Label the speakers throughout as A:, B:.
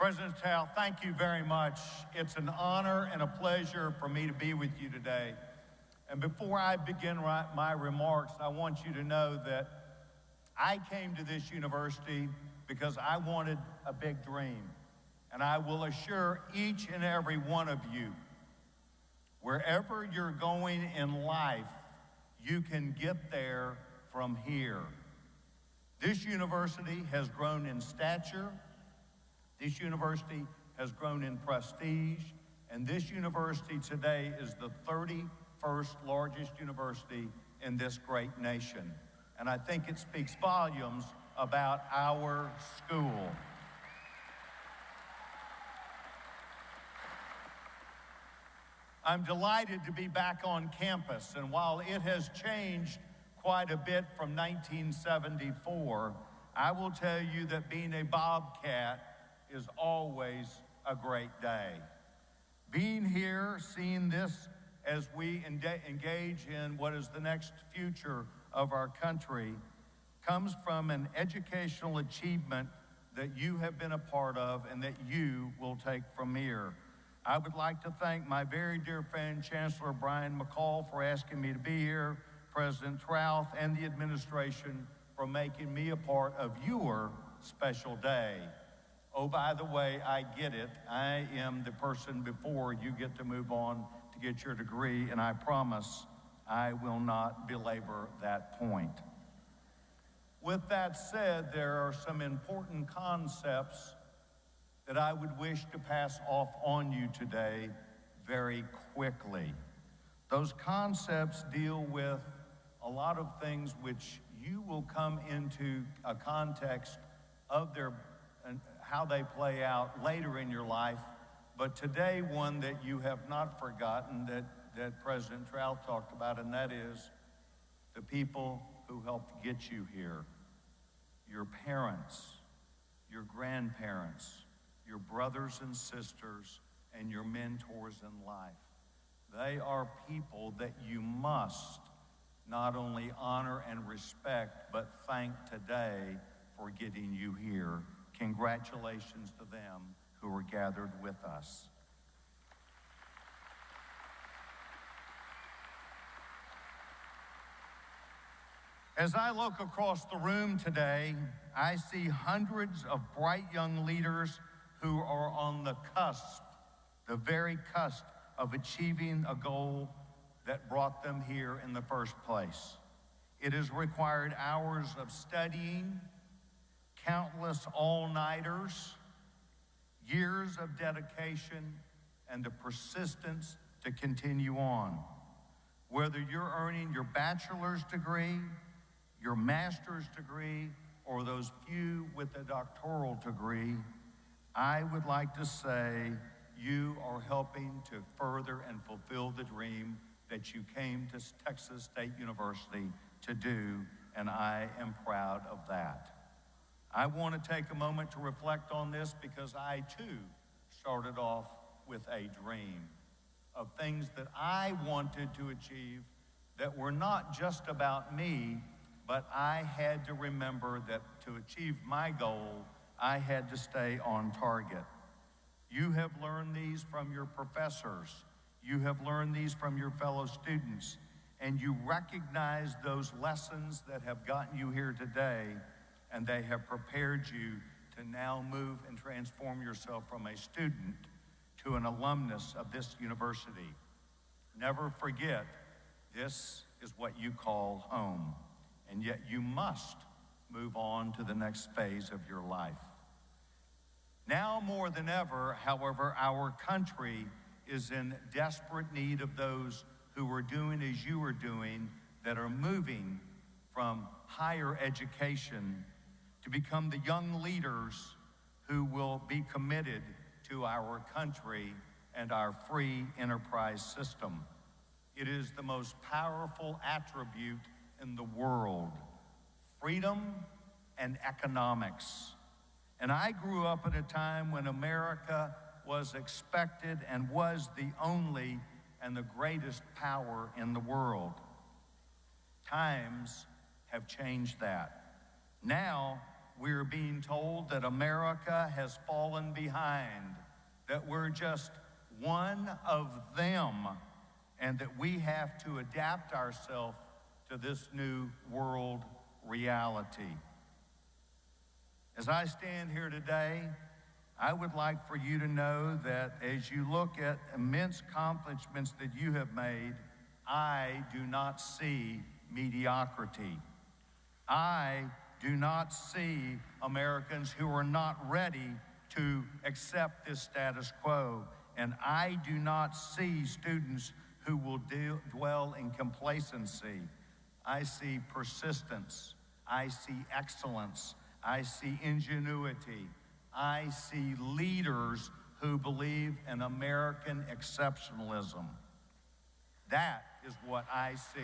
A: President Tal, thank you very much. It's an honor and a pleasure for me to be with you today. And before I begin my remarks, I want you to know that I came to this university because I wanted a big dream. And I will assure each and every one of you, wherever you're going in life, you can get there from here. This university has grown in stature. This university has grown in prestige. And this university today is the 31st largest university in this great nation. And I think it speaks volumes about our school. I'm delighted to be back on campus, and while it has changed quite a bit from 1974, I will tell you that being a Bobcat is always a great day. Being here, seeing this as we engage in what is the next future of our country, comes from an educational achievement that you have been a part of and that you will take from here. I would like to thank my very dear friend, Chancellor Brian McCall, for asking me to be here, President Trouth, and the administration for making me a part of your special day. Oh, by the way, I get it. I am the person before you get to move on to get your degree, and I promise I will not belabor that point. With that said, there are some important concepts that I would wish to pass off on you today very quickly. Those concepts deal with a lot of things which you will come into a context of their and how they play out later in your life, but today one that you have not forgotten that President Trouth talked about, and that is the people who helped get you here. Your parents, your grandparents, your brothers and sisters, and your mentors in life. They are people that you must not only honor and respect, but thank today for getting you here. Congratulations to them who are gathered with us. As I look across the room today, I see hundreds of bright young leaders who are on the cusp, the very cusp of achieving a goal that brought them here in the first place. It has required hours of studying, countless all-nighters, years of dedication, and the persistence to continue on. Whether you're earning your bachelor's degree, your master's degree, or those few with a doctoral degree, I would like to say you are helping to further and fulfill the dream that you came to Texas State University to do, and I am proud of that. I want to take a moment to reflect on this because I too started off with a dream of things that I wanted to achieve that were not just about me, but I had to remember that to achieve my goal, I had to stay on target. You have learned these from your professors. You have learned these from your fellow students, and you recognize those lessons that have gotten you here today, and they have prepared you to now move and transform yourself from a student to an alumnus of this university. Never forget, this is what you call home, and yet you must move on to the next phase of your life. Now more than ever, however, our country is in desperate need of those who are doing as you are doing, that are moving from higher education to become the young leaders who will be committed to our country and our free enterprise system. It is the most powerful attribute in the world, freedom and economics. And I grew up at a time when America was expected and was the only and the greatest power in the world. Times have changed that. Now we're being told that America has fallen behind, that we're just one of them, and that we have to adapt ourselves to this new world reality. As I stand here today, I would like for you to know that as you look at immense accomplishments that you have made, I do not see mediocrity. I do not see Americans who are not ready to accept this status quo. And I do not see students who will dwell in complacency. I see persistence. I see excellence. I see ingenuity. I see leaders who believe in American exceptionalism. That is what I see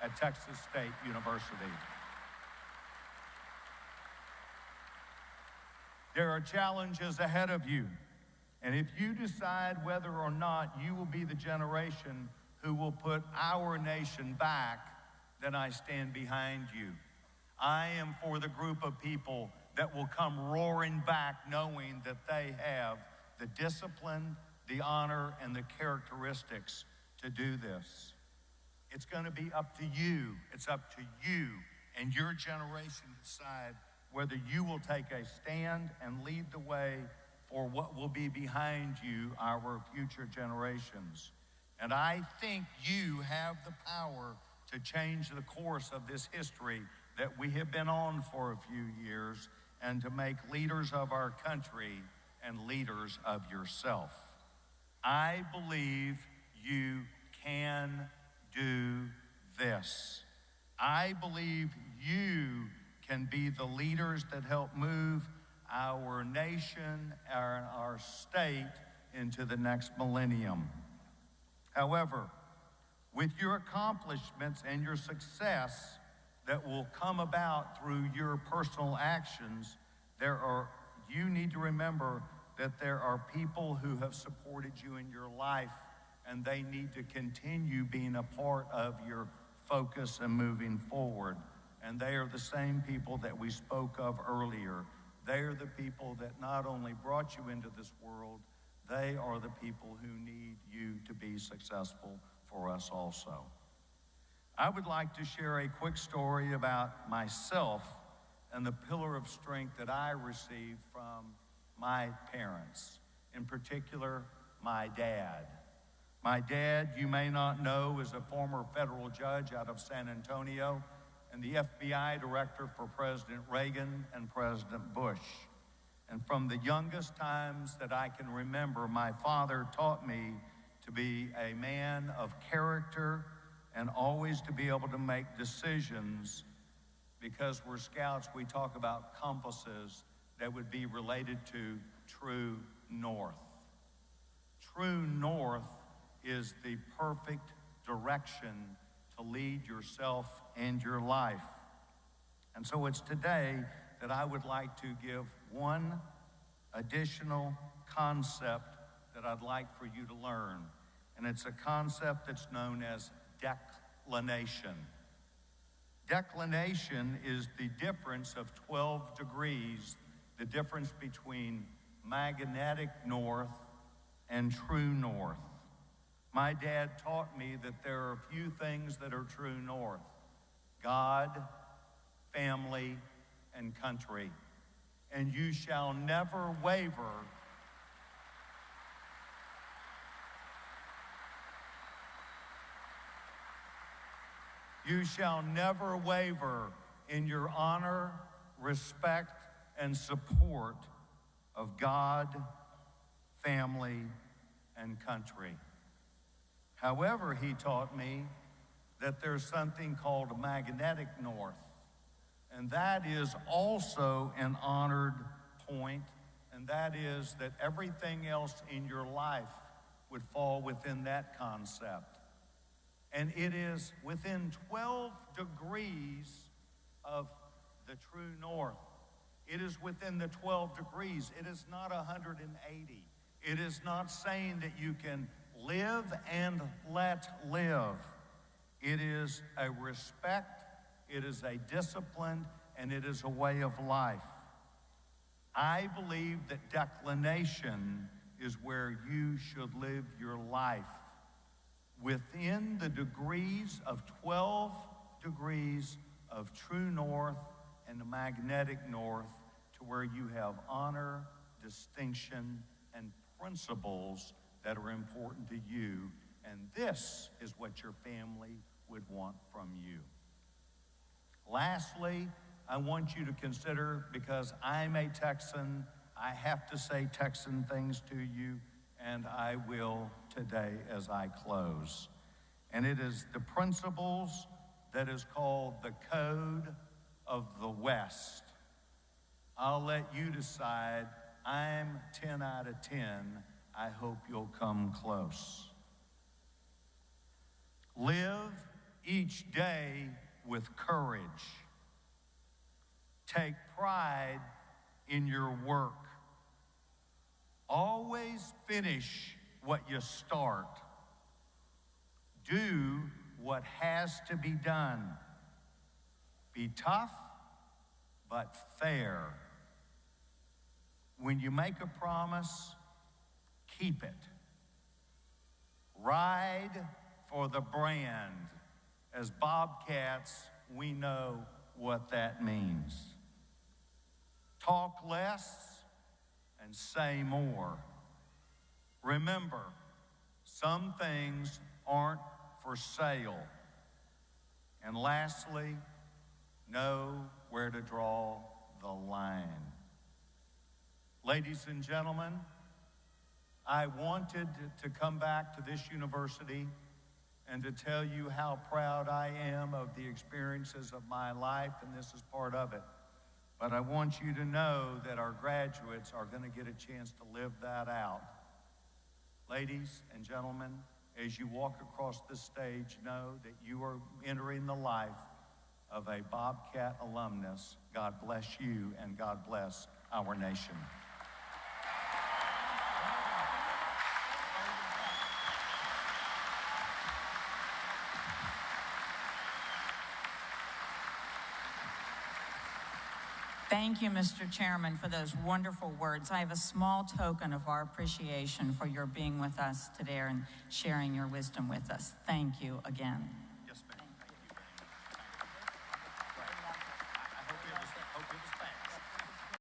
A: at Texas State University. There are challenges ahead of you. And if you decide whether or not you will be the generation who will put our nation back, then I stand behind you. I am for the group of people that will come roaring back knowing that they have the discipline, the honor, and the characteristics to do this. It's going to be up to you. It's up to you and your generation to decide whether you will take a stand and lead the way for what will be behind you, our future generations. And I think you have the power to change the course of this history that we have been on for a few years, and to make leaders of our country and leaders of yourself. I believe you can do this. I believe you can be the leaders that help move our nation, our state into the next millennium. However, with your accomplishments and your success that will come about through your personal actions, you need to remember that there are people who have supported you in your life, and they need to continue being a part of your focus and moving forward. And they are the same people that we spoke of earlier. They are the people that not only brought you into this world, they are the people who need you to be successful for us also. I would like to share a quick story about myself and the pillar of strength that I received from my parents, in particular, my dad. My dad, you may not know, is a former federal judge out of San Antonio and the FBI director for President Reagan and President Bush. And from the youngest times that I can remember, my father taught me to be a man of character and always to be able to make decisions, because we're scouts, we talk about compasses that would be related to true north. True north is the perfect direction to lead yourself and your life. And so it's today that I would like to give one additional concept that I'd like for you to learn. And it's a concept that's known as declination. Declination is the difference of 12 degrees, the difference between magnetic north and true north. My dad taught me that there are a few things that are true north: God, family, and country. And you shall never waver in your honor, respect, and support of God, family, and country. However, he taught me that there's something called magnetic north, and that is also an honored point, and that is that everything else in your life would fall within that concept. And it is within 12 degrees of the true north. It is within the 12 degrees. It is not 180. It is not saying that you can live and let live. It is a respect, it is a discipline, and it is a way of life. I believe that declination is where you should live your life, within the degrees of 12 degrees of true north and the magnetic north, to where you have honor, distinction, and principles that are important to you. And this is what your family would want from you. Lastly, I want you to consider, because I'm a Texan, I have to say Texan things to you, and I will today as I close. And it is the principles that is called the Code of the West. I'll let you decide. I'm 10 out of 10. I hope you'll come close. Live each day with courage. Take pride in your work. Always finish what you start. Do what has to be done. Be tough, but fair. When you make a promise, keep it. Ride for the brand. As Bobcats, we know what that means. Talk less and say more. Remember, some things aren't for sale. And lastly, know where to draw the line. Ladies and gentlemen, I wanted to come back to this university and to tell you how proud I am of the experiences of my life, and this is part of it. But I want you to know that our graduates are going to get a chance to live that out. Ladies and gentlemen, as you walk across this stage, know that you are entering the life of a Bobcat alumnus. God bless you, and God bless our nation.
B: Thank you, Mr. Chairman, for those wonderful words. I have a small token of our appreciation for your being with us today and sharing your wisdom with us. Thank you again.